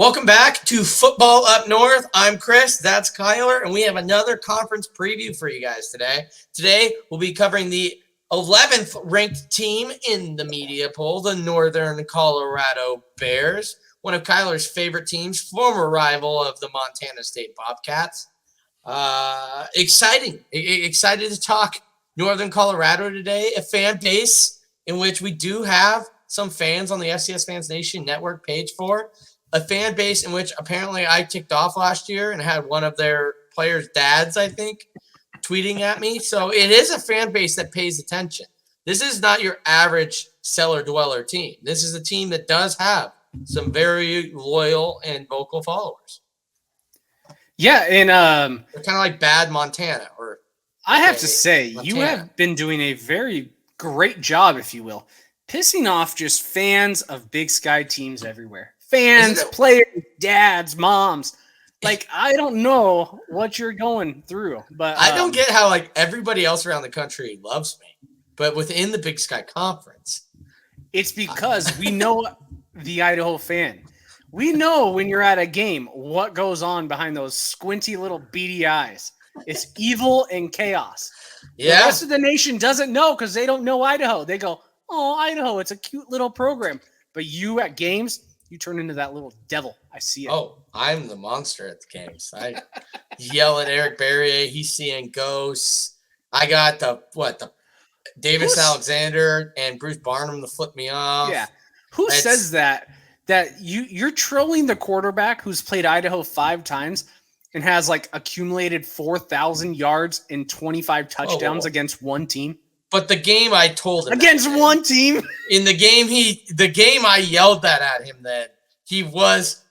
Welcome back to Football Up North. I'm Chris, that's Kyler, and we have another conference preview for you guys today. Today, we'll be covering the 11th ranked team in the media poll, the Northern Colorado Bears, one of Kyler's favorite teams, former rival of the Montana State Bobcats. Excited to talk Northern Colorado today, a fan base in which we do have some fans on the FCS Fans Nation Network page for. A fan base in which apparently I ticked off last year and had one of their players' dads, I think, tweeting at me. So it is a fan base that pays attention. This is not your average cellar-dweller team. This is a team that does have some very loyal and vocal followers. Yeah, and they're kind of like bad Montana. I have to say, Montana. You have been doing a very great job, if you will, pissing off just fans of Big Sky teams everywhere. Fans, players, dads, moms. Like, I don't know what you're going through, but I don't get how like everybody else around the country loves me, but within the Big Sky Conference, it's because we know the Idaho fan. We know when you're at a game what goes on behind those squinty little beady eyes. It's evil and chaos. Yeah. The rest of the nation doesn't know because they don't know Idaho. They go, "Oh, Idaho, it's a cute little program." But you at games, you turn into that little devil. I see it. Oh, I'm the monster at the games. I yell at Eric Barrier. He's seeing ghosts. I got the Davis Alexander and Bruce Barnum to flip me off. Yeah. Who says that you're trolling the quarterback who's played Idaho 5 times and has like accumulated 4,000 yards and 25 touchdowns against one team? But the game I told him against one team in the game I yelled that at him that he was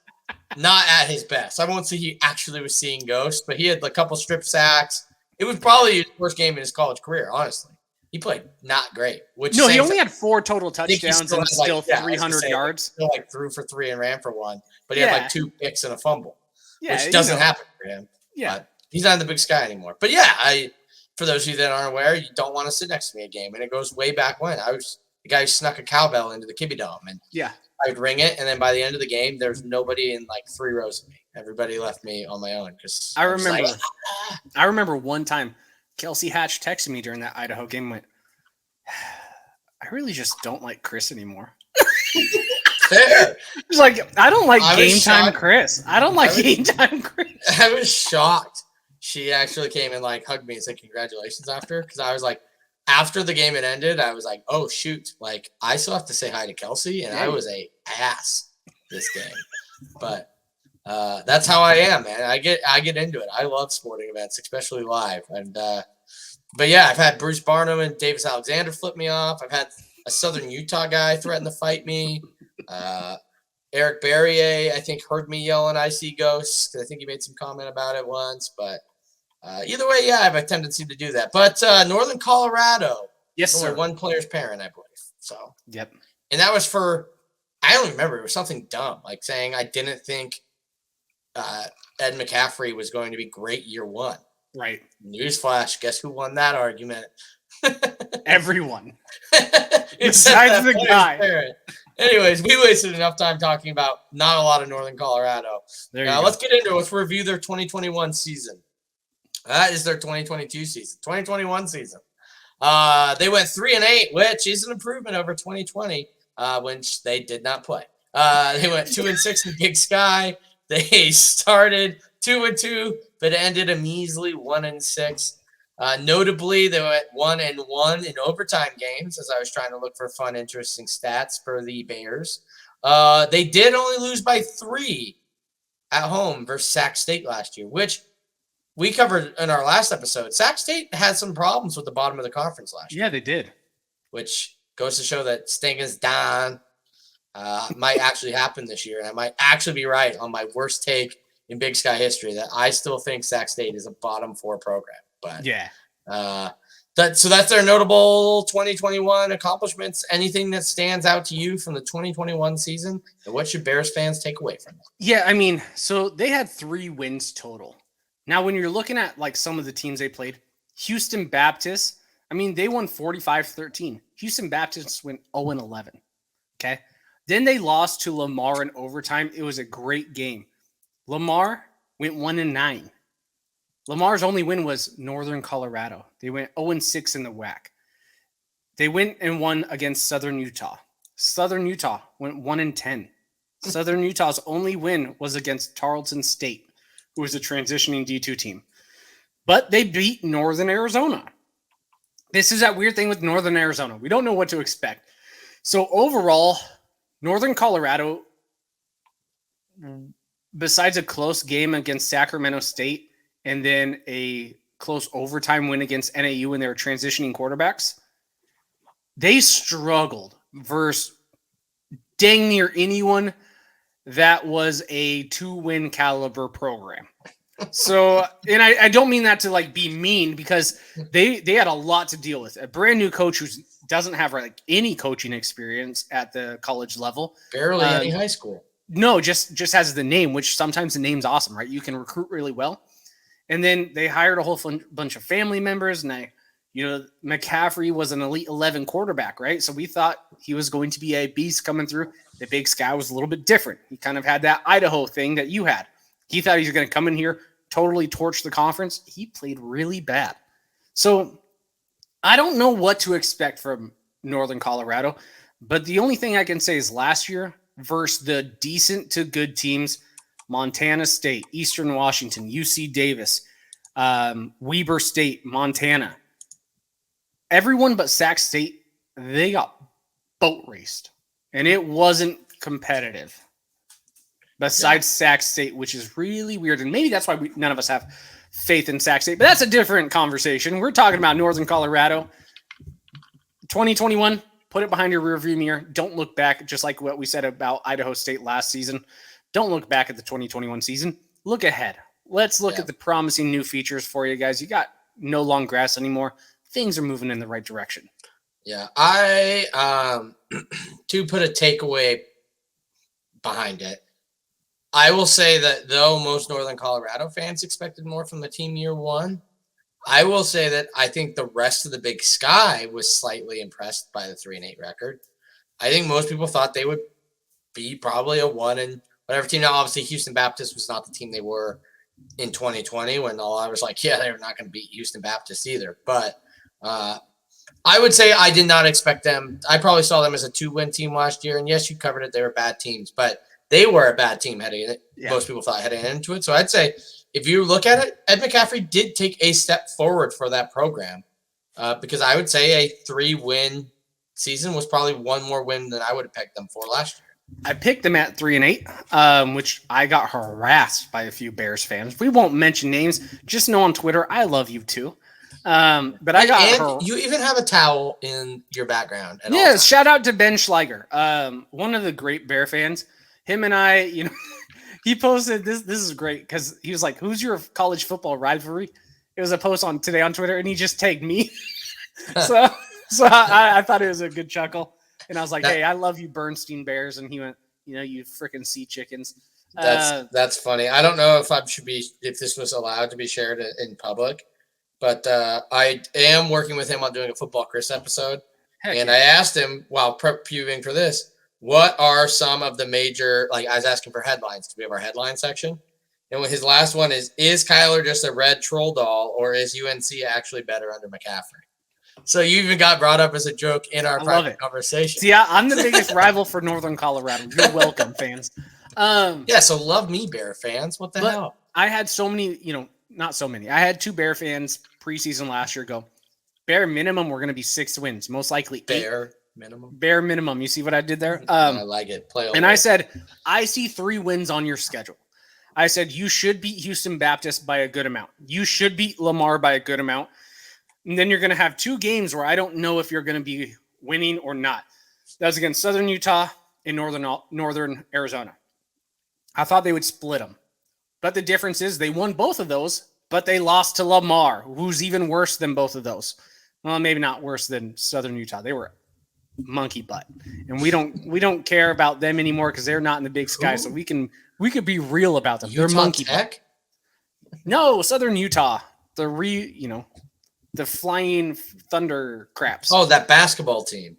not at his best. I won't say he actually was seeing ghosts, but he had a couple strip sacks. It was probably his worst game in his college career, honestly. He played not great. He only had 4 total touchdowns and still 300 yards. Still threw for 3 and ran for 1, but he had 2 picks and a fumble, which doesn't happen for him. Yeah, but he's not in the Big Sky anymore. But for those of you that aren't aware, you don't want to sit next to me a game, and it goes way back when I was the guy who snuck a cowbell into the Kibbe Dome, and I'd ring it, and then by the end of the game, there's nobody in like 3 rows of me. Everybody left me on my own because I remember one time Kelsey Hatch texted me during that Idaho game and went, "I really just don't like Chris anymore." Fair. It's like, I don't like game time Chris. I don't like game time Chris. I was shocked. She actually came and like hugged me and said congratulations after, because I was like, after the game had ended, I was like, oh shoot, like I still have to say hi to Kelsey, and I was a ass this game. But that's how I am, man. I get into it. I love sporting events, especially live. And but yeah, I've had Bruce Barnum and Davis Alexander flip me off. I've had a Southern Utah guy threaten to fight me. Eric Barrier, I think, heard me yelling "I see ghosts" because I think he made some comment about it once. But either way, I have a tendency to do that. But Northern Colorado, yes, sir, one player's parent, I believe. So yep, and that was for, I don't remember. It was something dumb, like saying I didn't think Ed McCaffery was going to be great year 1. Right. Newsflash, guess who won that argument? Everyone. Besides the guy. Parent. Anyways, we wasted enough time talking about not a lot of Northern Colorado. Let's get into it. Let's review their 2021 season. That is their 2022 season. 2021 season. They went 3-8, which is an improvement over 2020, which they did not play. They went 2-6 in Big Sky. They started 2-2, but ended a measly 1-6. Notably, they went 1-1 in overtime games, as I was trying to look for fun, interesting stats for the Bears. They did only lose by 3 at home versus Sac State last year, which we covered in our last episode. Sac State had some problems with the bottom of the conference last year. Yeah, they did. Which goes to show that Stingus Don might actually happen this year, and I might actually be right on my worst take in Big Sky history, that I still think Sac State is a bottom 4 program. But so that's their notable 2021 accomplishments. Anything that stands out to you from the 2021 season, and what should Bears fans take away from it? Yeah, I mean, so they had 3 wins total. Now, when you're looking at like some of the teams they played, Houston Baptist, I mean, they won 45-13. Houston Baptist went 0-11. Okay. Then they lost to Lamar in overtime. It was a great game. Lamar went 1-9. Lamar's only win was Northern Colorado. They went 0-6 in the WAC. They went and won against Southern Utah. Southern Utah went 1-10. Southern Utah's only win was against Tarleton State, who was a transitioning D2 team. But they beat Northern Arizona. This is that weird thing with Northern Arizona. We don't know what to expect. So overall, Northern Colorado, besides a close game against Sacramento State and then a close overtime win against NAU when they were transitioning quarterbacks, they struggled versus dang near anyone that was a 2-win caliber program. So, and I don't mean that to like be mean, because they had a lot to deal with. A brand new coach who doesn't have like any coaching experience at the college level. Barely any high school. No, just has the name, which sometimes the name's awesome, right? You can recruit really well. And then they hired a whole bunch of family members, and McCaffery was an Elite 11 quarterback, right? So we thought he was going to be a beast coming through. The Big Sky was a little bit different. He kind of had that Idaho thing that you had. He thought he was going to come in here, totally torch the conference. He played really bad. So I don't know what to expect from Northern Colorado, but the only thing I can say is last year versus the decent to good teams, Montana State, Eastern Washington, UC Davis, Weber State, Montana, everyone but Sac State, they got boat raced, and it wasn't competitive. Besides Sac State, which is really weird, and maybe that's why none of us have faith in Sac State, but that's a different conversation. We're talking about Northern Colorado. 2021, put it behind your rearview mirror. Don't look back, just like what we said about Idaho State last season. Don't look back at the 2021 season. Look ahead. Let's look at the promising new features for you guys. You got no long grass anymore. Things are moving in the right direction. Yeah, I to put a takeaway behind it, I will say that though most Northern Colorado fans expected more from the team year one, I will say that I think the rest of the Big Sky was slightly impressed by the 3-8 record. I think most people thought they would be probably a 1 and whatever team. Now, obviously, Houston Baptist was not the team they were in 2020 when all I was like, yeah, they were not going to beat Houston Baptist either. But I would say I did not expect them. I probably saw them as a 2-win team last year. And yes, you covered it. They were bad teams, but they were a bad team heading in it. Yeah. Most people thought heading into it. So I'd say if you look at it, Ed McCaffery did take a step forward for that program because I would say a 3-win season was probably one more win than I would have picked them for last year. I picked them at 3-8, which I got harassed by a few Bears fans. We won't mention names. Just know on Twitter, I love you too. But I got you even have a towel in your background. Yes, shout out to Ben Schleiger, one of the great Bear fans. Him and I, he posted this. This is great because he was like, "Who's your college football rivalry?" It was a post on today on Twitter, and he just tagged me. so I thought it was a good chuckle, and I was like, "Hey, I love you, Bernstein Bears," and he went, "You freaking sea chickens." That's funny. I don't know if this was allowed to be shared in public. But I am working with him on doing a Football Chris episode. I asked him while previewing for this, what are some of the major, I was asking for headlines because we have our headline section. And his last one is Kyler just a red troll doll or is UNC actually better under McCaffery? So you even got brought up as a joke in our private conversation. See, I'm the biggest rival for Northern Colorado. You're welcome, fans. So love me, Bear fans. What the hell? I had so many, not so many. I had 2 Bear fans preseason last year go, bare minimum, we're going to be 6 wins. Most likely 8. Bare minimum. You see what I did there? I like it. I said, I see 3 wins on your schedule. I said, you should beat Houston Baptist by a good amount. You should beat Lamar by a good amount. And then you're going to have 2 games where I don't know if you're going to be winning or not. That was against Southern Utah and Northern Arizona. I thought they would split them. But the difference is they won both of those, but they lost to Lamar, who's even worse than both of those. Well, maybe not worse than Southern Utah. They were monkey butt. And we don't care about them anymore because they're not in the Big Sky. So we could be real about them. They're monkey butt. No, Southern Utah. The Flying Thunder Craps. Oh, that basketball team.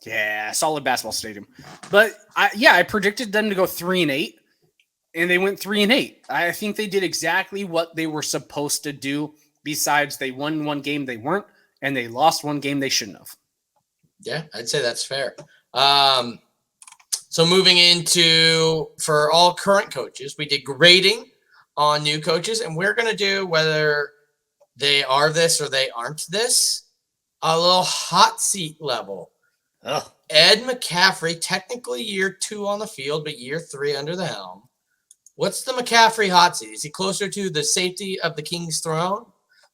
Yeah, solid basketball stadium. But I predicted them to go 3-8, and they went 3-8. I think they did exactly what they were supposed to do. Besides, they won one game they weren't, and they lost one game they shouldn't have. Yeah, I'd say that's fair. So moving into, for all current coaches, we did grading on new coaches, and we're going to do whether they are this or they aren't this, a little hot seat level. Ugh. Ed McCaffery, technically year 2 on the field, but year 3 under the helm. What's the McCaffery hot seat? Is he closer to the safety of the king's throne,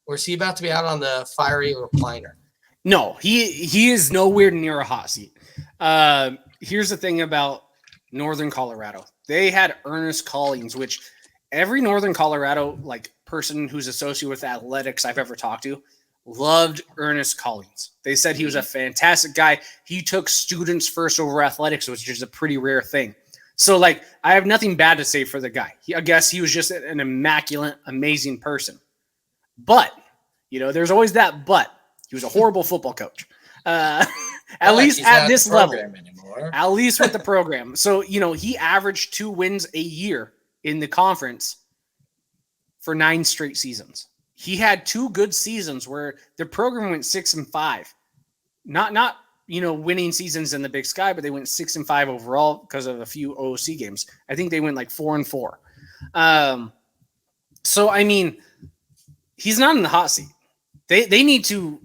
or is he about to be out on the fiery recliner? No, he is nowhere near a hot seat. Here's the thing about Northern Colorado. They had Ernest Collins, which every Northern Colorado person who's associated with athletics I've ever talked to loved Ernest Collins. They said he was a fantastic guy. He took students first over athletics, which is a pretty rare thing. So, I have nothing bad to say for the guy. I guess he was just an immaculate, amazing person. But, there's always that but. He was a horrible football coach. At least at this level. At least with the program. So, he averaged 2 wins a year in the conference for 9 straight seasons. He had 2 good seasons where the program went 6-5. Not winning seasons in the Big Sky, but they went 6-5 overall because of a few OOC games. I think they went 4-4. So I mean, he's not in the hot seat. They need to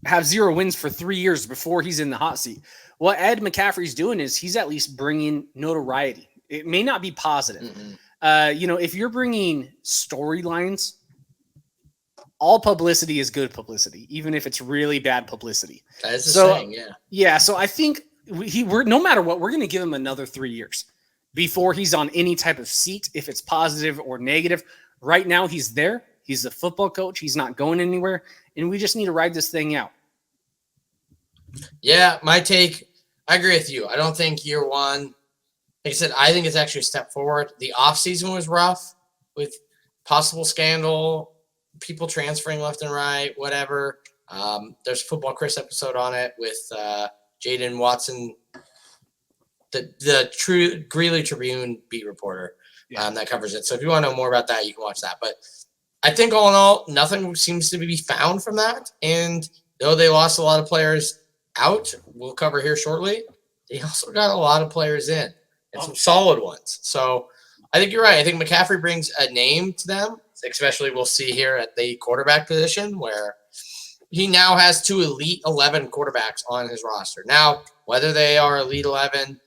have 0 wins for 3 years before he's in the hot seat. What Ed McCaffery's doing is he's at least bringing notoriety. It may not be positive. Mm-hmm. If you're bringing storylines, all publicity is good publicity, even if it's really bad publicity. That's the saying, yeah. Yeah, so I think we're no matter what, we're going to give him another 3 years before he's on any type of seat, if it's positive or negative. Right now, he's there. He's the football coach. He's not going anywhere, and we just need to ride this thing out. Yeah, my take, I agree with you. I don't think year 1, like I said, I think it's actually a step forward. The offseason was rough with possible scandal, people transferring left and right, whatever. There's a Football Chris episode on it with Jaden Watson, the true Greeley Tribune beat reporter that covers it. So if you want to know more about that, you can watch that. But I think all in all, nothing seems to be found from that. And though they lost a lot of players out, we'll cover here shortly, they also got a lot of players in and some solid ones. So I think you're right. I think McCaffery brings a name to them, especially we'll see here at the quarterback position where he now has 2 Elite 11 quarterbacks on his roster. Now, whether they are Elite 11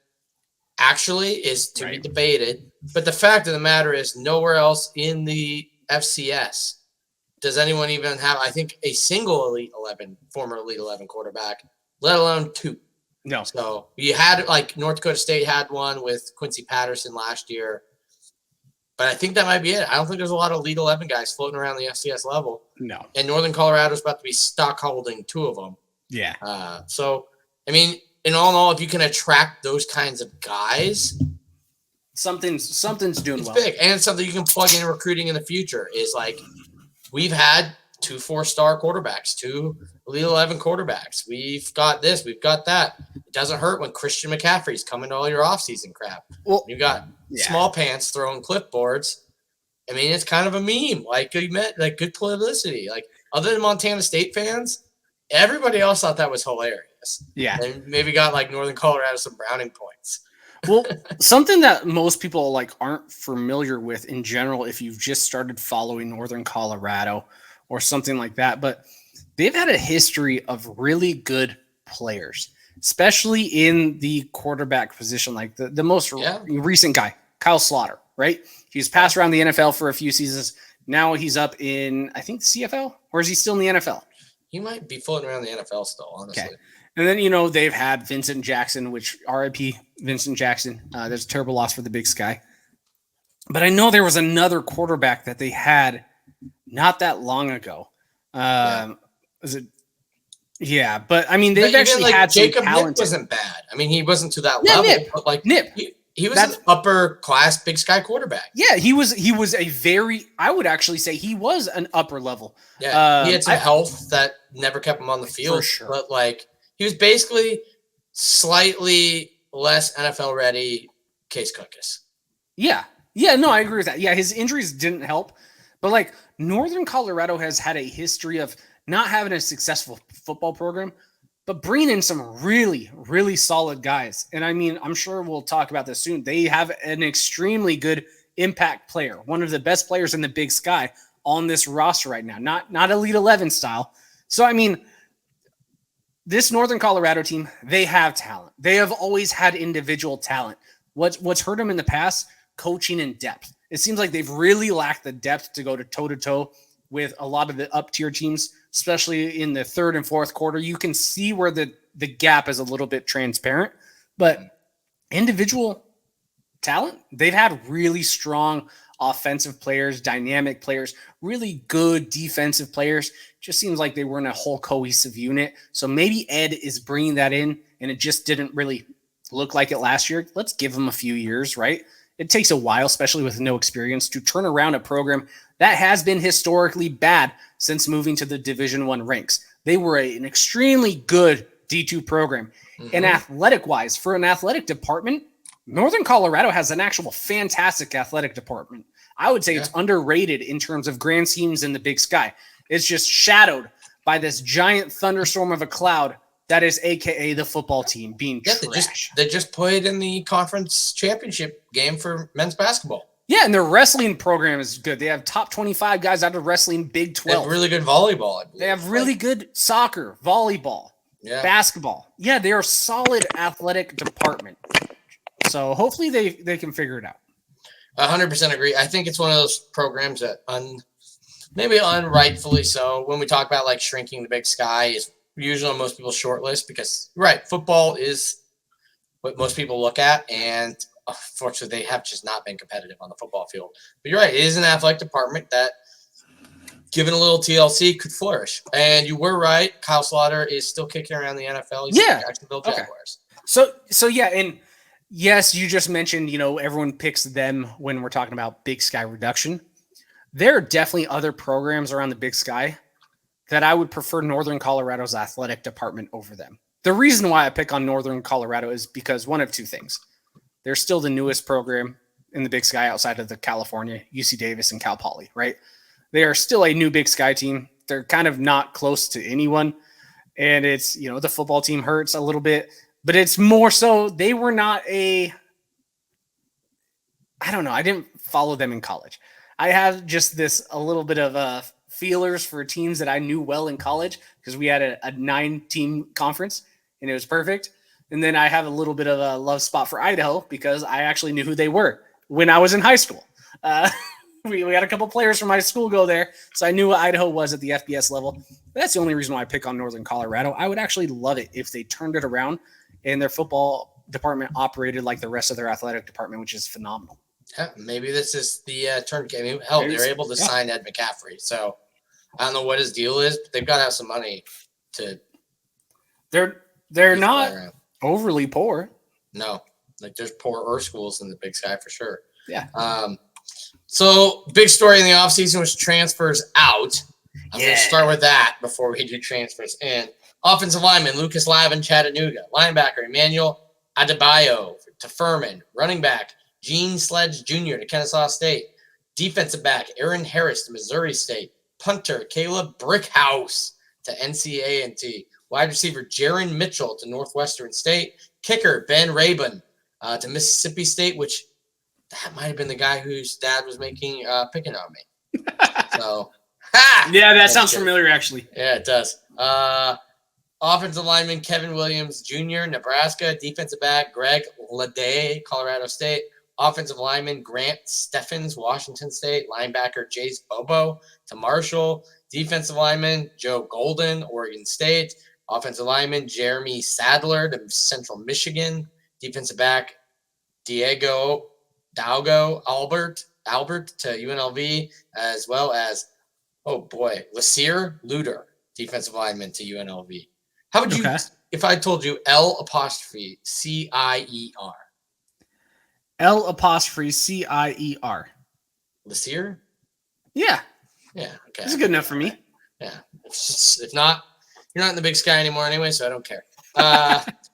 actually is to be debated, but the fact of the matter is nowhere else in the FCS does anyone even have, I think, a single former Elite 11 quarterback, let alone 2. No. So you had, North Dakota State had one with Quincy Patterson last year. But I think that might be it. I don't think there's a lot of Elite 11 guys floating around the FCS level. No. And Northern Colorado is about to be stock holding 2 of them. Yeah. So, I mean, in all, if you can attract those kinds of guys, something's doing it's well. Big. And it's something you can plug in recruiting in the future is we've had 2 4-star quarterbacks, 2 Elite 11 quarterbacks. We've got this, we've got that. It doesn't hurt when Christian McCaffrey's coming to all your offseason crap. Well, you got small pants throwing clipboards. I mean, it's kind of a meme. Good publicity. Other than Montana State fans, everybody else thought that was hilarious. Yeah. And maybe got Northern Colorado some browning points. Well, something that most people aren't familiar with in general, if you've just started following Northern Colorado or something like that, but they've had a history of really good players, especially in the quarterback position. The most recent guy, Kyle Slaughter, right? He was passed around the NFL for a few seasons. Now he's up in, I think, CFL, or is he still in the NFL? He might be floating around the NFL still, honestly. Okay. And then, they've had Vincent Jackson, which RIP Vincent Jackson. There's a terrible loss for the Big Sky. But I know there was another quarterback that they had not that long ago. Was it? Yeah, but I mean, they've actually had Jacob some talent. Nip wasn't bad. I mean, he wasn't to that level, Nip. But Nip. He was an upper class Big Sky quarterback. Yeah, he was a very, I would actually say he was an upper level. Yeah, he had some health that never kept him on the field. For sure. But he was basically slightly less NFL ready Case Cookus. Yeah. Yeah, no, I agree with that. Yeah, his injuries didn't help. But like Northern Colorado has had a history of not having a successful football program, but bringing in some really, really solid guys. And I mean, I'm sure we'll talk about this soon. They have an extremely good impact player, one of the best players in the Big Sky on this roster right now, not Elite 11 style. So, I mean, this Northern Colorado team, they have talent. They have always had individual talent. What's hurt them in the past? Coaching and depth. It seems like they've really lacked the depth to go to toe-to-toe with a lot of the up-tier teams, especially in the third and fourth quarter. You can see where the gap is a little bit transparent, but individual talent, they've had really strong offensive players, dynamic players, really good defensive players. Just seems like they weren't a whole cohesive unit. So maybe Ed is bringing that in, and it just didn't really look like it last year. Let's give him a few years, right? It takes a while, especially with no experience, to turn around a program that has been historically bad since moving to the Division I ranks. They were an extremely good D2 program. And athletic-wise, for an athletic department, Northern Colorado has an actual fantastic athletic department. I would say it's underrated in terms of grand schemes in the Big Sky. It's just shadowed by this giant thunderstorm of a cloud that is AKA the football team being trash. They just played in the conference championship game for men's basketball. Yeah, and their wrestling program is good. They have top 25 guys out of wrestling Big 12. They have really good volleyball, I believe. They have really good soccer, volleyball, basketball. Yeah, they are a solid athletic department. So hopefully they can figure it out. 100% agree. I think it's one of those programs that maybe unrightfully so. When we talk about like shrinking the Big Sky, is usually on most people's short list because football is what most people look at, and unfortunately they have just not been competitive on the football field. But you're right, it is an athletic department that, given a little TLC, could flourish. And you were right, Kyle Slaughter is still kicking around the NFL. He's in the Jacksonville Jaguars. So yeah, and yes, you just mentioned, everyone picks them when we're talking about Big Sky reduction. There are definitely other programs around the Big Sky that I would prefer Northern Colorado's athletic department over them. The reason why I pick on Northern Colorado is because one of two things. They're still the newest program in the Big Sky outside of the California, UC Davis and Cal Poly, right? They are still a new Big Sky team. They're kind of not close to anyone. And it's, the football team hurts a little bit, but it's more so they were not I don't know. I didn't follow them in college. I have just a little bit of feelers for teams that I knew well in college because we had a 9-team conference and it was perfect. And then I have a little bit of a love spot for Idaho because I actually knew who they were when I was in high school. We had a couple players from my school go there, so I knew what Idaho was at the FBS level. That's the only reason why I pick on Northern Colorado. I would actually love it if they turned it around and their football department operated like the rest of their athletic department, which is phenomenal. Yeah, maybe this is the turn game. Hell, they're able to sign Ed McCaffery. So I don't know what his deal is, but they've got to have some money to. They're not overly poor. No, like there's poorer schools in the Big Sky for sure. Yeah. So big story in the offseason was transfers out. I'm going to start with that before we do transfers in. Offensive lineman Lucas Lavin, Chattanooga. Linebacker Emmanuel Adebayo to Furman. Running back Gene Sledge Jr. to Kennesaw State. Defensive back Aaron Harris to Missouri State. Punter Caleb Brickhouse to NCA&T. Wide receiver Jaron Mitchell to Northwestern State. Kicker Ben Rabin to Mississippi State, which that might have been the guy whose dad was picking on me. So, yeah, that sounds familiar, actually. Yeah, it does. Offensive lineman Kevin Williams Jr., Nebraska. Defensive back Greg Lede, Colorado State. Offensive lineman Grant Steffens, Washington State. Linebacker Jace Bobo to Marshall. Defensive lineman Joe Golden, Oregon State. Offensive lineman Jeremy Sadler to Central Michigan. Defensive back Diego Dalgo Albert to UNLV, as well as, Lasir Luder, defensive lineman to UNLV. How would you, if I told you L'Cier? L'Cier. Lasir? Yeah. Yeah, okay. This is good enough for me. Yeah. If not, you're not in the Big Sky anymore anyway, so I don't care.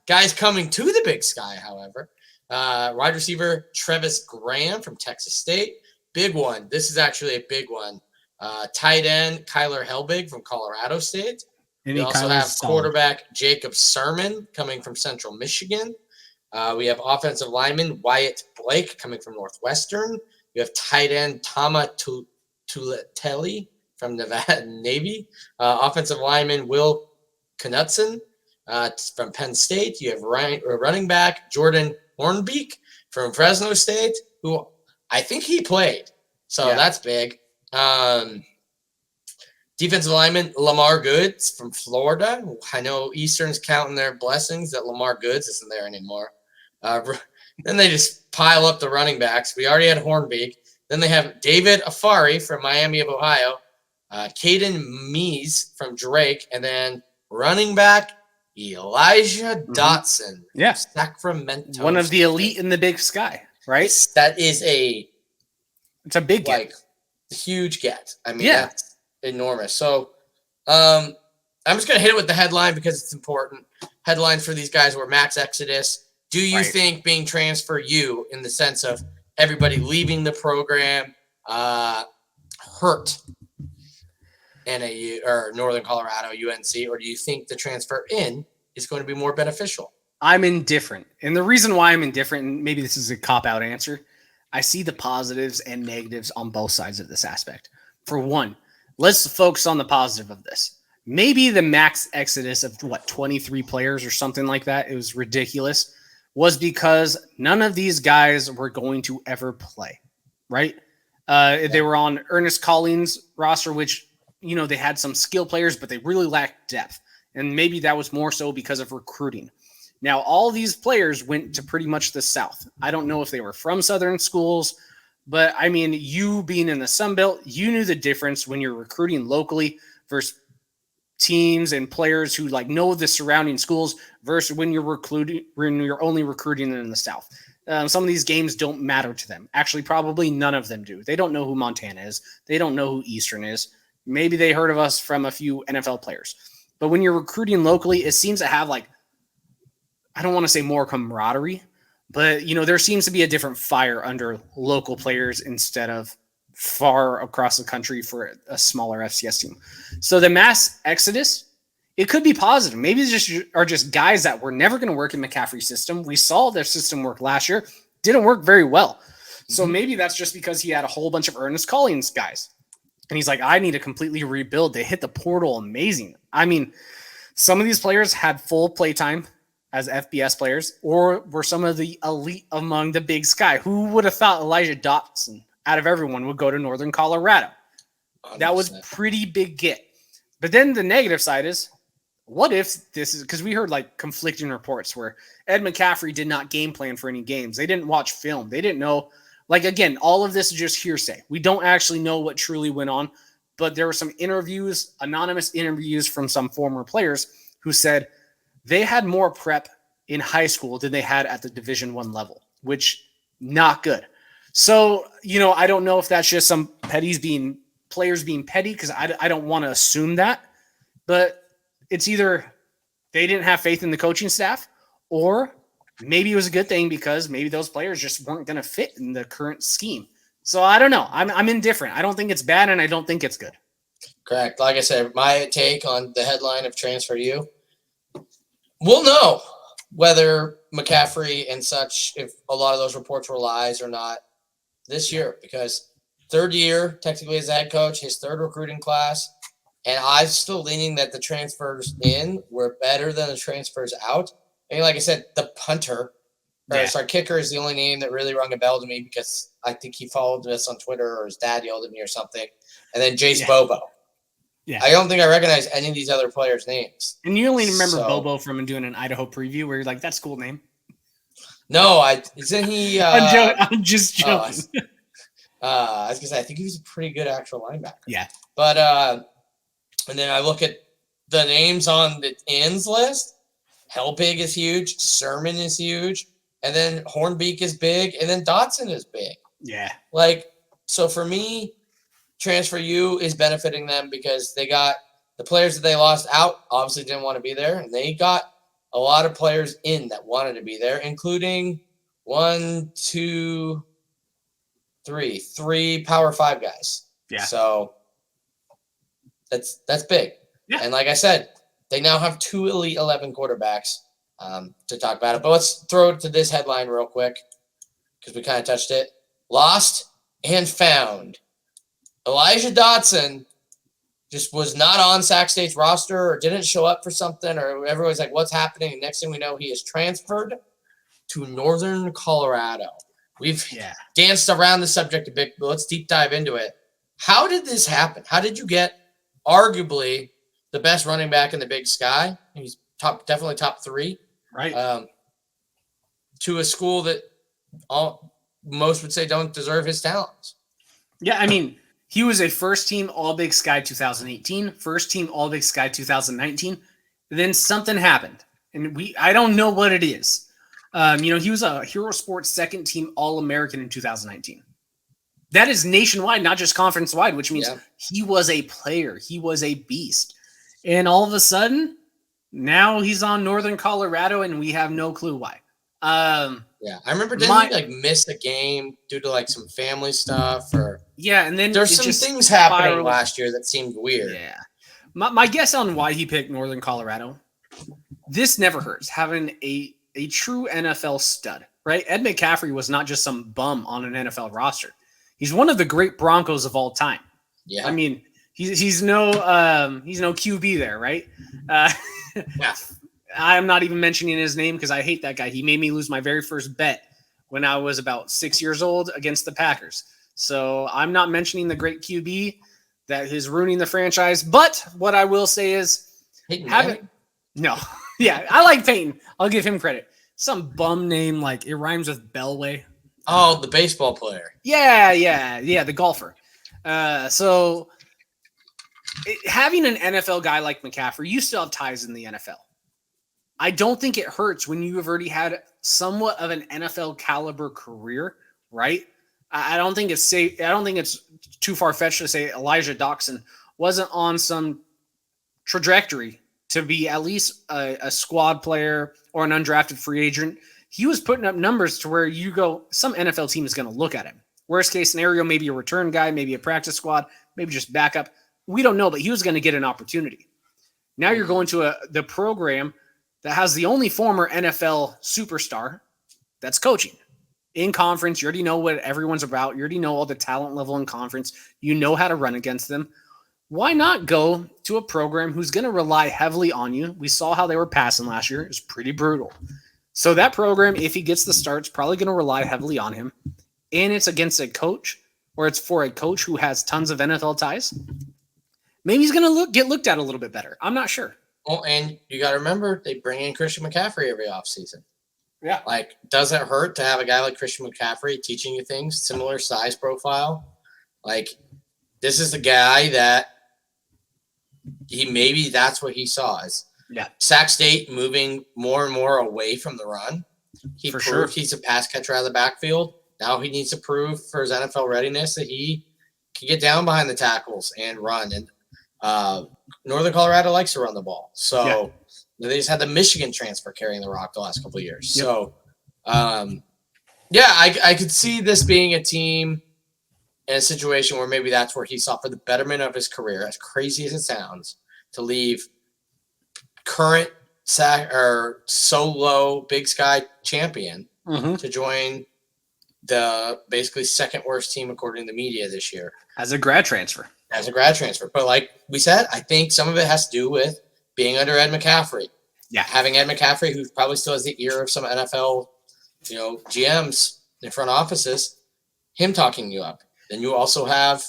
Guys coming to the Big Sky, however. Wide receiver Travis Graham from Texas State. Big one. This is actually a big one. Tight end Kyler Helbig from Colorado State. We also have quarterback Jacob Sermon coming from Central Michigan. We have offensive lineman Wyatt Blake coming from Northwestern. We have tight end Tama Tulatelli from Nevada Navy. Offensive lineman Will Knutson from Penn State. You have running back Jordan Hornbeek from Fresno State, who I think he played. So that's big. Defensive lineman Lamar Goods from Florida. I know Eastern's counting their blessings that Lamar Goods isn't there anymore. Then they just pile up the running backs. We already had Hornbeek. Then they have David Afari from Miami of Ohio, Caden Mees from Drake, and then running back Elijah Dotson from Sacramento. One of the elite in the Big Sky, right? That is it's a big get. Huge get. I mean, that's enormous. So I'm just going to hit it with the headline because it's important. Headlines for these guys were max exodus. Do you think being transfer you in the sense of everybody leaving the program hurt NAU or Northern Colorado, UNC, or do you think the transfer in is going to be more beneficial? I'm indifferent. And the reason why I'm indifferent, and maybe this is a cop-out answer, I see the positives and negatives on both sides of this aspect. For one, let's focus on the positive of this. Maybe the max exodus of 23 players or something like that, it was ridiculous, was because none of these guys were going to ever play, right? They were on Ernest Collins' roster, which, they had some skill players, but they really lacked depth. And maybe that was more so because of recruiting. Now, all these players went to pretty much the South. I don't know if they were from Southern schools, but I mean, you being in the Sun Belt, you knew the difference when you're recruiting locally versus teams and players who know the surrounding schools versus when you're only recruiting in the South. Some of these games don't matter to them. Actually, probably none of them do. They don't know who Montana is. They don't know who Eastern is. Maybe they heard of us from a few NFL players. But when you're recruiting locally, it seems to have I don't want to say more camaraderie, but there seems to be a different fire under local players instead of far across the country for a smaller FCS team. So the mass exodus, it could be positive. Maybe it's just guys that were never going to work in McCaffery's system. We saw their system work last year. Didn't work very well. So maybe that's just because he had a whole bunch of Ernest Collins guys. And he's like, I need to completely rebuild. They hit the portal amazing. I mean, some of these players had full playtime as FBS players or were some of the elite among the Big Sky. Who would have thought Elijah Dotson out of everyone would go to Northern Colorado? 100%. That was pretty big get. But then the negative side is, what if this is, because we heard conflicting reports where Ed McCaffery did not game plan for any games. They didn't watch film. They didn't know. Again, all of this is just hearsay. We don't actually know what truly went on, but there were some interviews, anonymous interviews from some former players who said they had more prep in high school than they had at the Division I level, which not good. So, I don't know if that's just some players being petty, because I don't want to assume that, but it's either they didn't have faith in the coaching staff, or maybe it was a good thing because maybe those players just weren't going to fit in the current scheme. So I don't know. I'm indifferent. I don't think it's bad, and I don't think it's good. Correct. Like I said, my take on the headline of Transfer U, we'll know whether McCaffery and such, if a lot of those reports were lies or not this year, because third year, technically as a head coach, his third recruiting class, and I'm still leaning that the transfers in were better than the transfers out. And like I said, the punter, kicker is the only name that really rung a bell to me because I think he followed us on Twitter or his dad yelled at me or something. And then Jace Bobo. Yeah. I don't think I recognize any of these other players' names. And you only remember Bobo from doing an Idaho preview where you're like, that's a cool name. No, isn't he? I'm just joking. I was going to say, I think he was a pretty good actual linebacker. Yeah. But, and then I look at the names on the ends list. Helbig is huge. Sermon is huge. And then Hornbeek is big. And then Dotson is big. Yeah. So for me, Transfer U is benefiting them because they got the players that they lost out, obviously didn't want to be there. And they got a lot of players in that wanted to be there, including three Power 5 guys. Yeah. So that's big. Yeah. And like I said, they now have 2 Elite 11 quarterbacks to talk about it. But let's throw it to this headline real quick because we kind of touched it. Lost and found. Elijah Dotson just was not on Sac State's roster or didn't show up for something, or everyone's like, what's happening? And next thing we know, he is transferred to Northern Colorado. We've danced around the subject a bit, but let's deep dive into it. How did this happen? How did you get arguably the best running back in the Big Sky? He's definitely top 3. Right. To a school that most would say don't deserve his talents. Yeah, I mean, he was a first-team All-Big Sky 2018, first-team All-Big Sky 2019. Then something happened, and I don't know what it is. He was a Hero Sports second-team All-American in 2019. That is nationwide, not just conference-wide, which means he was a player. He was a beast. And all of a sudden, now he's on Northern Colorado, and we have no clue why. I remember didn't he miss a game due to some family stuff or and then there's some things happening last year that seemed weird. Yeah. My guess on why he picked Northern Colorado, this never hurts, having a true NFL stud, right? Ed McCaffery was not just some bum on an NFL roster. He's one of the great Broncos of all time. Yeah. I mean, he's no QB there, right? I'm not even mentioning his name because I hate that guy. He made me lose my very first bet when I was about 6 years old against the Packers. So I'm not mentioning the great QB that is ruining the franchise. But what I will say is, I like Peyton. I'll give him credit. Some bum name it rhymes with Bellway. Oh, the baseball player. Yeah, the golfer. So having an NFL guy like McCaffery, you still have ties in the NFL. I don't think it hurts when you have already had somewhat of an NFL caliber career, right? I don't think it's safe. I don't think it's too far-fetched to say Elijah Dotson wasn't on some trajectory to be at least a squad player or an undrafted free agent. He was putting up numbers to where you go, some NFL team is going to look at him. Worst case scenario, maybe a return guy, maybe a practice squad, maybe just backup. We don't know, but he was going to get an opportunity. Now you're going to the program that has the only former NFL superstar that's coaching. In conference, you already know what everyone's about. You already know all the talent level in conference. You know how to run against them. Why not go to a program who's going to rely heavily on you? We saw how they were passing last year. It was pretty brutal. So that program, if he gets the start, is probably going to rely heavily on him. And it's against a coach, or it's for a coach who has tons of NFL ties. Maybe he's going to get looked at a little bit better. I'm not sure. Well, and you got to remember, they bring in Christian McCaffrey every offseason. Yeah. Does it hurt to have a guy like Christian McCaffrey teaching you things, similar size profile? This is the guy that maybe that's what he saw is Sac State moving more and more away from the run. He proved he's a pass catcher out of the backfield. Now he needs to prove for his NFL readiness that he can get down behind the tackles and run. And Northern Colorado likes to run the ball. So they just had the Michigan transfer carrying the rock the last couple of years. Yep. So, I could see this being a team in a situation where maybe that's where he saw for the betterment of his career, as crazy as it sounds, to leave current solo Big Sky champion to join the basically second worst team according to the media this year. As a grad transfer. But like we said, I think some of it has to do with being under Ed McCaffery. Yeah. Having Ed McCaffery, who probably still has the ear of some NFL, GMs in front offices, him talking you up. Then you also have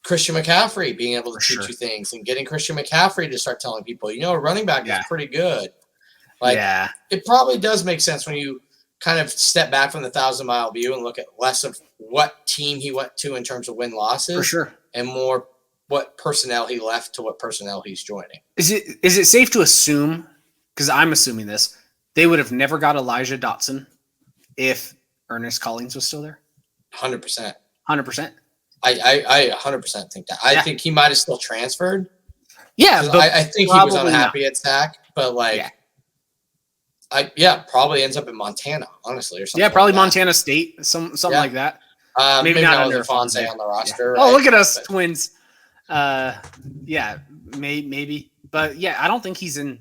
Christian McCaffrey being able to teach you things and getting Christian McCaffrey to start telling people, a running back is pretty good. It probably does make sense when you kind of step back from the 1,000-mile view and look at less of what team he went to in terms of win-losses. For sure. And more what personnel he left to what personnel he's joining. Is it safe to assume, because I'm assuming this, they would have never got Elijah Dotson if Ernest Collins was still there? 100%. 100%? I 100% think that. I think he might have still transferred. Yeah, but I think he was unhappy at SAC, but Probably ends up in Montana, honestly, or something. Yeah, probably like that. Montana State, something like that. Maybe not under Fonzie on the roster. Yeah. Oh, look at us, Twins. Yeah, maybe. But yeah, I don't think he's in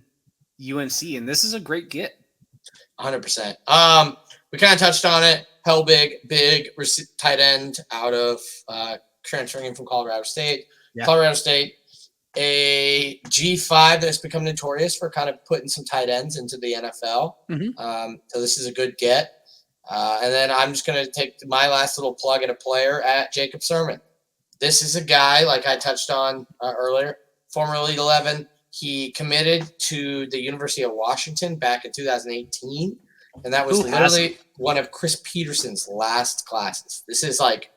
UNC, and this is a great get. 100%. We kind of touched on it. Big tight end out of transferring from Colorado State. Yeah. Colorado State, a G5 that's become notorious for kind of putting some tight ends into the NFL. Mm-hmm. So this is a good get. And then I'm just going to take my last little plug at a player at Jacob Sermon. This is a guy, like I touched on earlier, former Elite 11. He committed to the University of Washington back in 2018. And that was literally one of Chris Peterson's last classes. This is like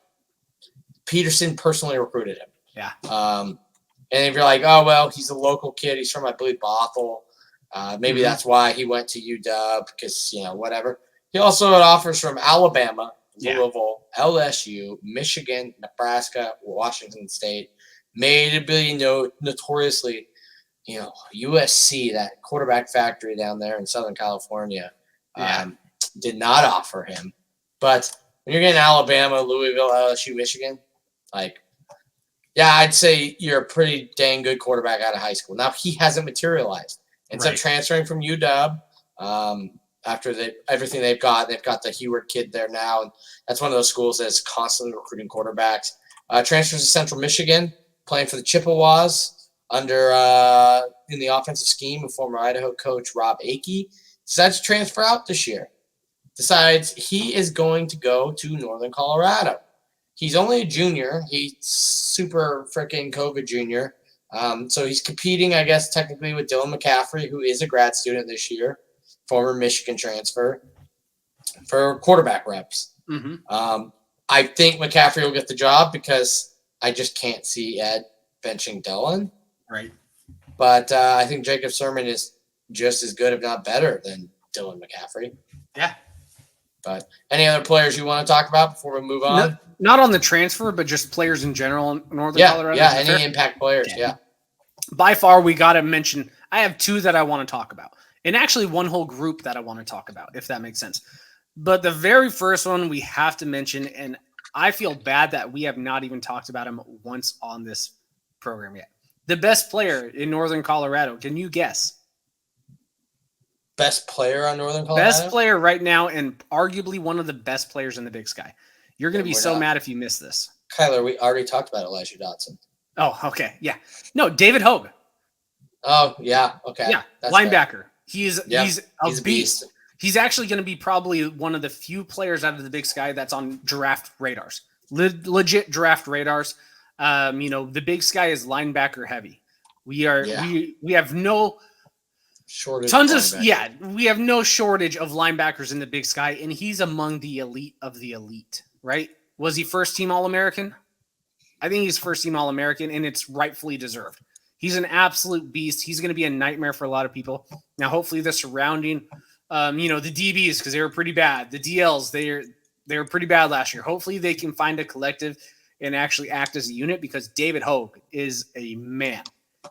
Peterson personally recruited him. Yeah. And if you're like, oh, well, he's a local kid. He's from, I believe, Bothell. Maybe that's why he went to UW because, whatever. He also had offers from Alabama, Louisville, LSU, Michigan, Nebraska, Washington State. Made to be notoriously, USC, that quarterback factory down there in Southern California, did not offer him. But when you're getting Alabama, Louisville, LSU, Michigan, I'd say you're a pretty dang good quarterback out of high school. Now, he hasn't materialized. Instead of transferring from UW, after everything they've got the Heward kid there now, and that's one of those schools that's constantly recruiting quarterbacks. Transfers to Central Michigan, playing for the Chippewas under in the offensive scheme of former Idaho coach Rob Akey. Decides to transfer out this year. Decides he is going to go to Northern Colorado. He's only a junior. He's super freaking COVID junior. So he's competing, I guess, technically with Dylan McCaffery, who is a grad student this year, former Michigan transfer, for quarterback reps. Mm-hmm. I think McCaffery will get the job because I just can't see Ed benching Dylan. Right. But I think Jacob Sermon is just as good, if not better, than Dylan McCaffery. Yeah. But any other players you want to talk about before we move on? Not on the transfer, but just players in general in Northern Colorado. Yeah, any impact players, By far, we got to mention, I have two that I want to talk about. And actually one whole group that I want to talk about, if that makes sense. But the very first one we have to mention, and I feel bad that we have not even talked about him once on this program yet. The best player in Northern Colorado. Can you guess? Best player on Northern Colorado? Best player right now, and arguably one of the best players in the Big Sky. You're going to be so mad if you miss this. Kyler, we already talked about Elijah Dotson. Oh, okay. Yeah. No, David Hogue. Oh, yeah. Okay. Yeah, that's linebacker. Fair. He's a beast. He's actually going to be probably one of the few players out of the Big Sky that's on draft radars. Legit draft radars. The Big Sky is linebacker heavy. We have no shortage. We have no shortage of linebackers in the Big Sky, and he's among the elite of the elite, right? Was he first team All-American? I think he's first team All-American, and it's rightfully deserved. He's an absolute beast. He's going to be a nightmare for a lot of people. Now, hopefully the surrounding, the DBs, because they were pretty bad. The DLs, they were pretty bad last year. Hopefully they can find a collective and actually act as a unit, because David Hogue is a man.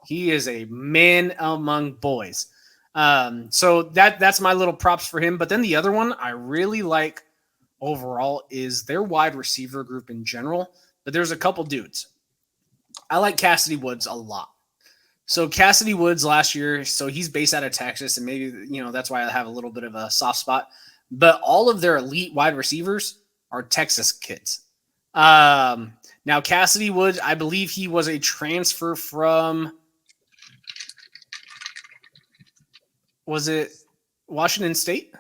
He is a man among boys. So that's my little props for him. But then the other one I really like overall is their wide receiver group in general. But there's a couple dudes. I like Cassidy Woods a lot. So Cassidy Woods last year, so he's based out of Texas, and maybe, that's why I have a little bit of a soft spot. But all of their elite wide receivers are Texas kids. Now, Cassidy Woods, I believe he was a transfer from, was it Washington State?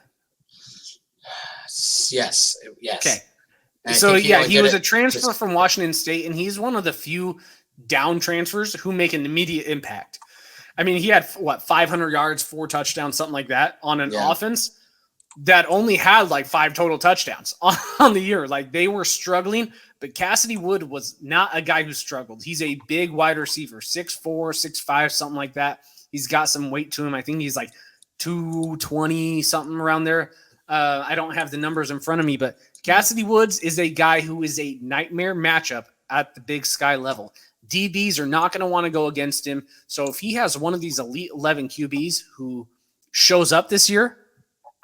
Yes. Okay. So, he was a transfer from Washington State, and he's one of the few down transfers who make an immediate impact. I mean, he had 500 yards, 4 touchdowns, something like that on an offense that only had 5 total touchdowns on the year. They were struggling, but Cassidy Wood was not a guy who struggled. He's a big wide receiver, 6'4", 6'5", something like that. He's got some weight to him. I think he's 220 something around there. I don't have the numbers in front of me, but Cassidy Woods is a guy who is a nightmare matchup at the Big Sky level. DBs are not going to want to go against him. So if he has one of these Elite 11 QBs who shows up this year,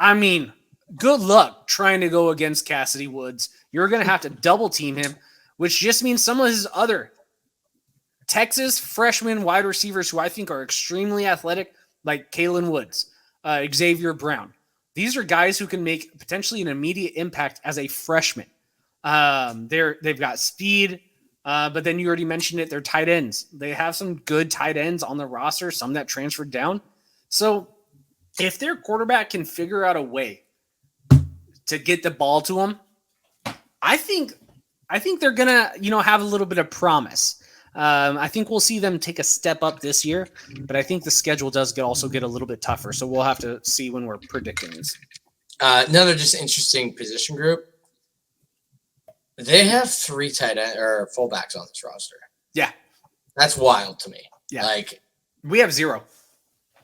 I mean, good luck trying to go against Cassidy Woods. You're going to have to double team him, which just means some of his other Texas freshman wide receivers who I think are extremely athletic, like Kalen Woods, Xavier Brown. These are guys who can make potentially an immediate impact as a freshman. They've got speed, but then you already mentioned it, they're tight ends. They have some good tight ends on the roster, some that transferred down. So if their quarterback can figure out a way to get the ball to them, I think they're gonna, have a little bit of promise. I think we'll see them take a step up this year, but I think the schedule does also get a little bit tougher. So we'll have to see when we're predicting these. Another just interesting position group. They have 3 tight end or fullbacks on this roster. Yeah, that's wild to me. Yeah, like we have 0.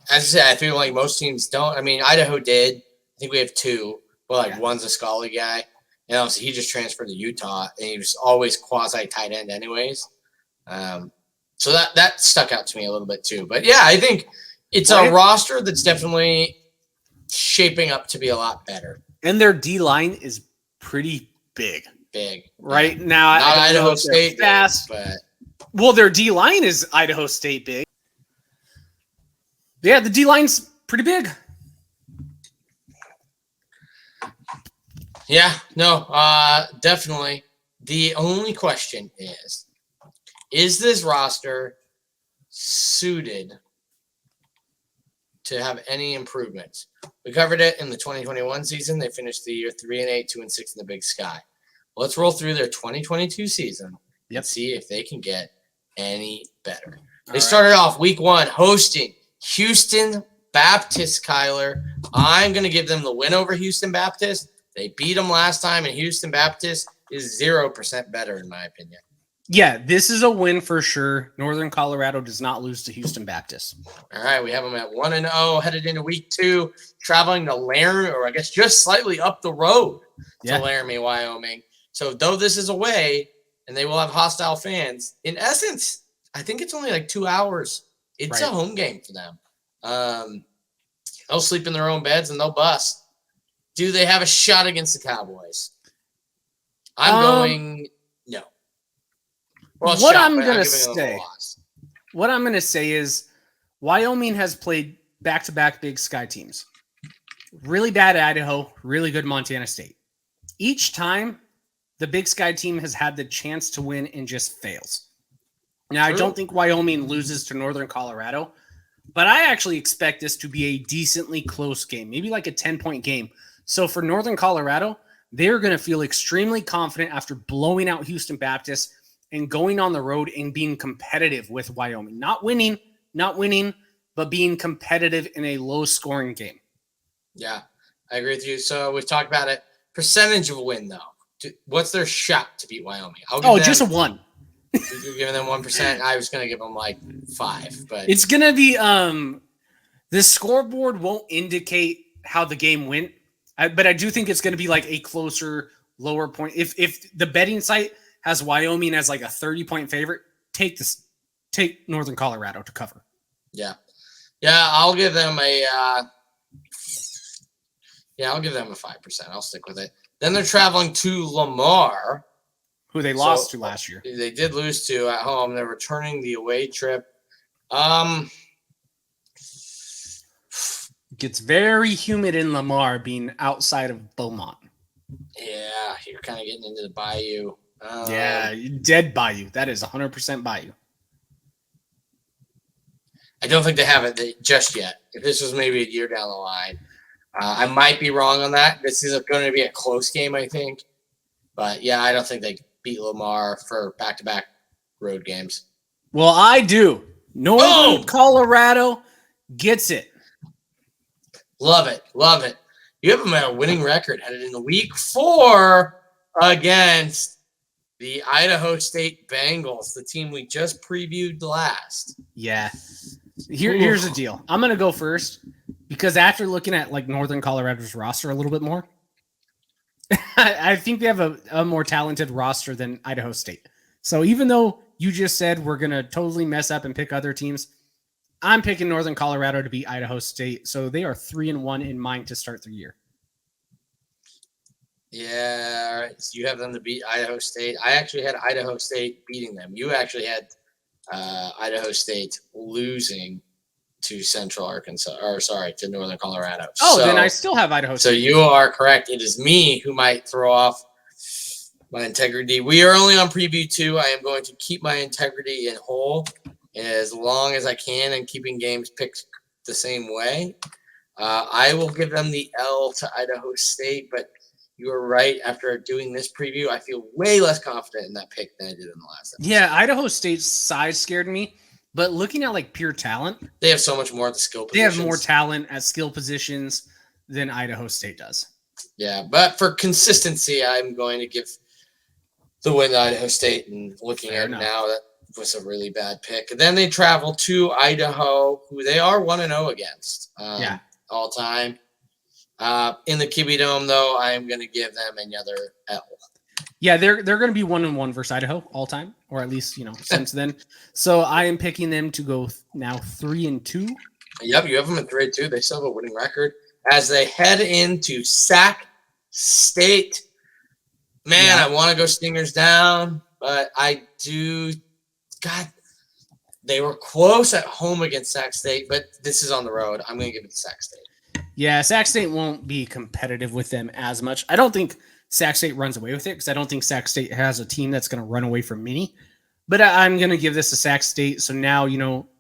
As I said, I feel like most teams don't. I mean, Idaho did. I think we have 2, but one's a Scully guy. And obviously, he just transferred to Utah, and he was always quasi tight end, anyways. So that stuck out to me a little bit too. But yeah, I think it's a roster that's definitely shaping up to be a lot better. And their D line is pretty big. Right now, not Idaho State fast, but their D line is Idaho State big. Yeah, the D line's pretty big. Yeah, no, definitely. The only question is this roster suited to have any improvements? We covered it in the 2021 season. They finished the year 3-8, 2-6 in the Big Sky. Let's roll through their 2022 season and see if they can get any better. They started off week 1 hosting Houston Baptist, Kyler. I'm going to give them the win over Houston Baptist. They beat them last time, and Houston Baptist is 0% better, in my opinion. Yeah, this is a win for sure. Northern Colorado does not lose to Houston Baptist. All right, we have them at 1-0, headed into week 2, traveling to Laramie, or I guess just slightly up the road to Laramie, Wyoming. So though this is away, and they will have hostile fans, in essence, I think it's only like 2 hours. It's a home game for them. They'll sleep in their own beds, and they'll bust. Do they have a shot against the Cowboys? I'm going no. Well, what I'm going to say is Wyoming has played back-to-back Big Sky teams. Really bad Idaho, really good Montana State. Each time, the Big Sky team has had the chance to win and just fails. Now, I don't think Wyoming loses to Northern Colorado, but I actually expect this to be a decently close game, maybe like a 10-point game. So for Northern Colorado, they're going to feel extremely confident after blowing out Houston Baptist and going on the road and being competitive with Wyoming. Not winning, but being competitive in a low-scoring game. Yeah, I agree with you. So we've talked about it. Percentage of win, though. What's their shot to beat Wyoming? Just a 1. You're giving them 1%. I was going to give them like 5, but it's going to be the scoreboard won't indicate how the game went, but I do think it's going to be like a closer, lower point. If the betting site has Wyoming as like a 30-point favorite, take Northern Colorado to cover. Yeah, I'll give them a 5%. I'll stick with it. Then they're traveling to Lamar, who they lost to last year. They did lose to at home. They're returning the away trip. Gets very humid in Lamar being outside of Beaumont. Yeah, you're kind of getting into the bayou. Dead bayou. That is 100% bayou. I don't think they have it just yet. If this was maybe a year down the line, I might be wrong on that. This is going to be a close game, I think. But, yeah, I don't think they beat Lamar for back-to-back road games. Well, I do. Northern Colorado gets it. Love it. You have them at a winning record headed into week 4 against the Idaho State Bengals, the team we just previewed last. Yeah. Here's the deal. I'm going to go first because after looking at like Northern Colorado's roster a little bit more, I think they have a more talented roster than Idaho State. So even though you just said we're going to totally mess up and pick other teams, I'm picking Northern Colorado to beat Idaho State. So they are 3-1 in mine to start the year. Yeah, all right. So you have them to beat Idaho State. I actually had Idaho State beating them. You actually had Idaho State losing to Central Arkansas, to Northern Colorado. Oh, then I still have Idaho State. So you are correct. It is me who might throw off my integrity. We are only on preview 2. I am going to keep my integrity in whole as long as I can and keeping games picked the same way. I will give them the L to Idaho State, but you are right. After doing this preview, I feel way less confident in that pick than I did in the last episode. Yeah, Idaho State's size scared me, but looking at like pure talent, they have so much more at the skill positions. They have more talent at skill positions than Idaho State does. Yeah, but for consistency, I'm going to give the win to Idaho State. And looking at it now, that was a really bad pick. And then they travel to Idaho, who they are 1-0 against. All time. In the Kibbie Dome, though, I am going to give them another L. Yeah, they're going to be 1-1 versus Idaho all time, or at least since then. So I am picking them to go now 3-2. Yep, you have them at 3-2. They still have a winning record as they head into Sac State. Man, I want to go Stingers down, but I do. God, they were close at home against Sac State, but this is on the road. I'm going to give it to Sac State. Yeah, Sac State won't be competitive with them as much. I don't think Sac State runs away with it because I don't think Sac State has a team that's going to run away from Mini. But I'm going to give this to Sac State. So now,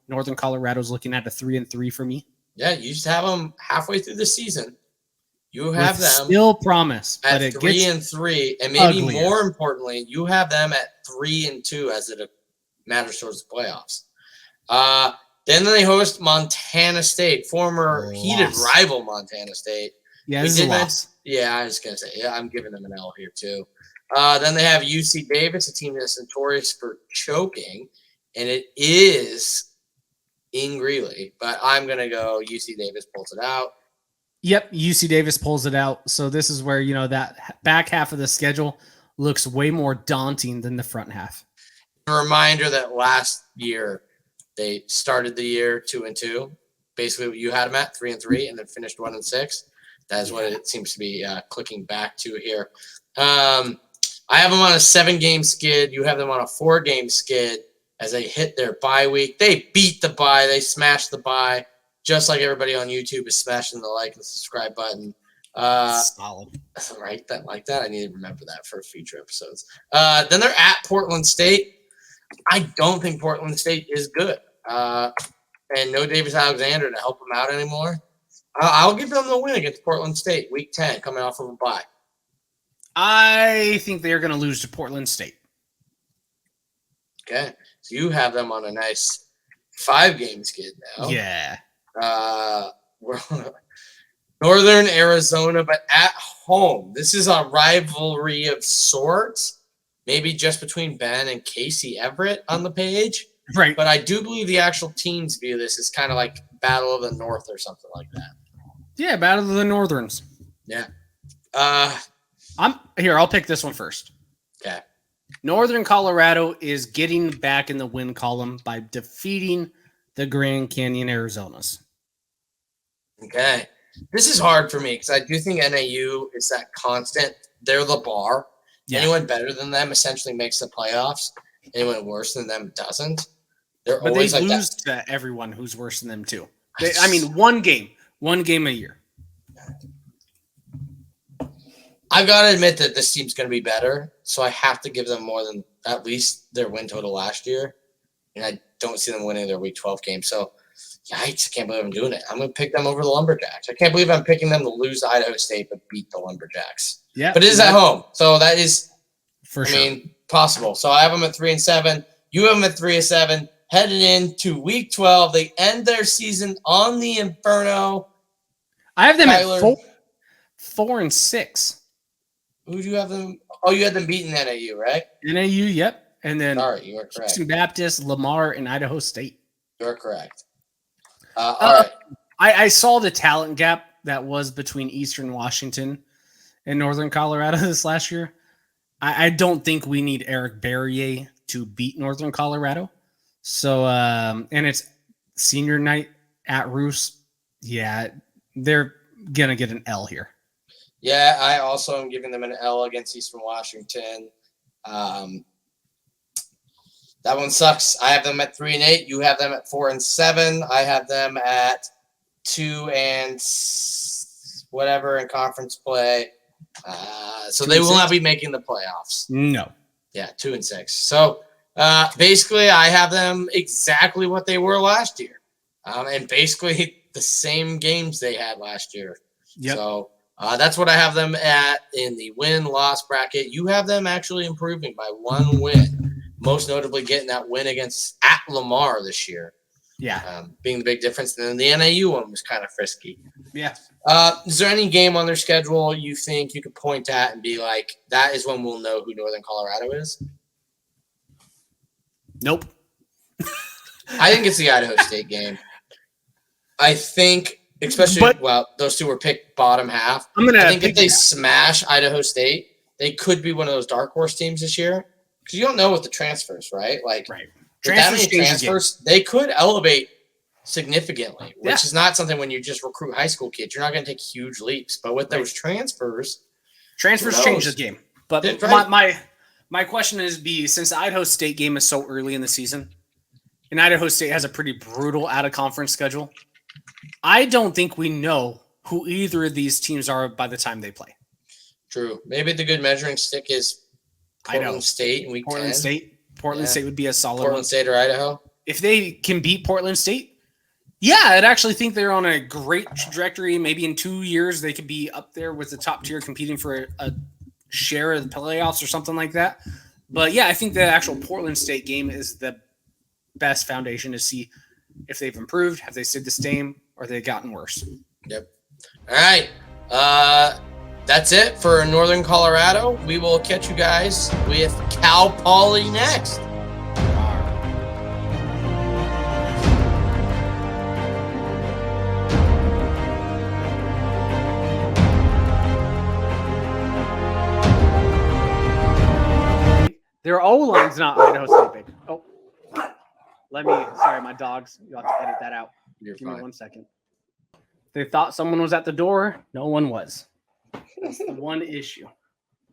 Northern Colorado's looking at a 3-3 for me. Yeah, you just have them halfway through the season. You have them still promise at 3-3, and maybe uglier. More importantly, you have them at 3-2 as it matters towards the playoffs. Then they host Montana State, former heated rival Montana State. Yeah, this is a loss. I was going to say, I'm giving them an L here too. Then they have UC Davis, a team that's notorious for choking, and it is in Greeley. But I'm going to go UC Davis pulls it out. Yep, UC Davis pulls it out. So this is where, that back half of the schedule looks way more daunting than the front half. A reminder that last year, they started the year 2-2. Basically, you had them at 3-3 and then finished 1-6. That is what it seems to be clicking back to here. I have them on a 7-game skid. You have them on a 4-game skid as they hit their bye week. They beat the bye. They smashed the bye, just like everybody on YouTube is smashing the like and subscribe button. Solid. Right? That like that. I need to remember that for future episodes. Then they're at Portland State. I don't think Portland State is good. And no Davis Alexander to help them out anymore. I'll give them the win against Portland State, Week 10, coming off of a bye. I think they're going to lose to Portland State. Okay. So you have them on a nice 5-game skid now. Yeah. We're on Northern Arizona, but at home. This is a rivalry of sorts. Maybe just between Ben and Casey Everett on the page. Right. But I do believe the actual teams view this as kind of like Battle of the North or something like that. Yeah, Battle of the Northerns. Yeah. I'll pick this one first. Okay. Northern Colorado is getting back in the win column by defeating the Grand Canyon Arizonas. Okay. This is hard for me because I do think NAU is that constant. They're the bar. Yeah. Anyone better than them essentially makes the playoffs. Anyone worse than them doesn't. But always they lose to everyone who's worse than them too. One game a year. I've got to admit that this team's going to be better, so I have to give them more than at least their win total last year, and I don't see them winning their Week 12 game. So, yikes! I can't believe I'm doing it. I'm going to pick them over the Lumberjacks. I can't believe I'm picking them to lose to Idaho State but beat the Lumberjacks. Yeah, but it is at home, so that is sure. Possible. So I have them at 3-7. You have them at 3-7. Headed into Week 12, they end their season on the Inferno. I have them at 4-6. Who do you have them? Oh, you had them beating NAU, right? NAU, yep. And then all right, you are correct. Houston Baptist, Lamar, and Idaho State. You're correct. All right. I saw the talent gap that was between Eastern Washington and Northern Colorado this last year. I don't think we need Eric Barrier to beat Northern Colorado. So, and it's senior night at Roos. Yeah, they're going to get an L here. Yeah, I also am giving them an L against Eastern Washington. That one sucks. I have them at 3-8. You have them at 4-7. I have them at 2 and whatever in conference play. So they will not be making the playoffs. No. Yeah, 2 and 6. So basically, I have them exactly what they were last year, and basically the same games they had last year. Yep. So that's what I have them at in the win-loss bracket. You have them actually improving by 1 win. Most notably getting that win at Lamar this year. Yeah. Being the big difference. And then the NAU one was kind of frisky. Yeah. Is there any game on their schedule you think you could point at and be like, that is when we'll know who Northern Colorado is? Nope. I think it's the Idaho State game. I think, those two were picked bottom half. I think if they smash Idaho State, they could be one of those dark horse teams this year. Because you don't know with the transfers, right? Like, right. Transfers, they could elevate significantly, which is not something when you just recruit high school kids. You're not going to take huge leaps. But with those transfers change the game. But my question is since the Idaho State game is so early in the season, and Idaho State has a pretty brutal out-of-conference schedule, I don't think we know who either of these teams are by the time they play. True. Maybe the good measuring stick is Portland State in week 10. Portland State would be a solid Portland State or Idaho. If they can beat Portland State, I'd actually think they're on a great trajectory. Maybe in 2 years they could be up there with the top tier competing for a share of the playoffs or something like that. But I think the actual Portland State game is the best foundation to see if they've improved, have they stayed the same, or they've gotten worse. Yep. All right. That's it for Northern Colorado. We will catch you guys with Cal Poly next. Their O-line's not Idaho State big. Oh, sorry, my dogs. You'll have to edit that out. Give me 1 second. They thought someone was at the door. No one was. That's the one issue.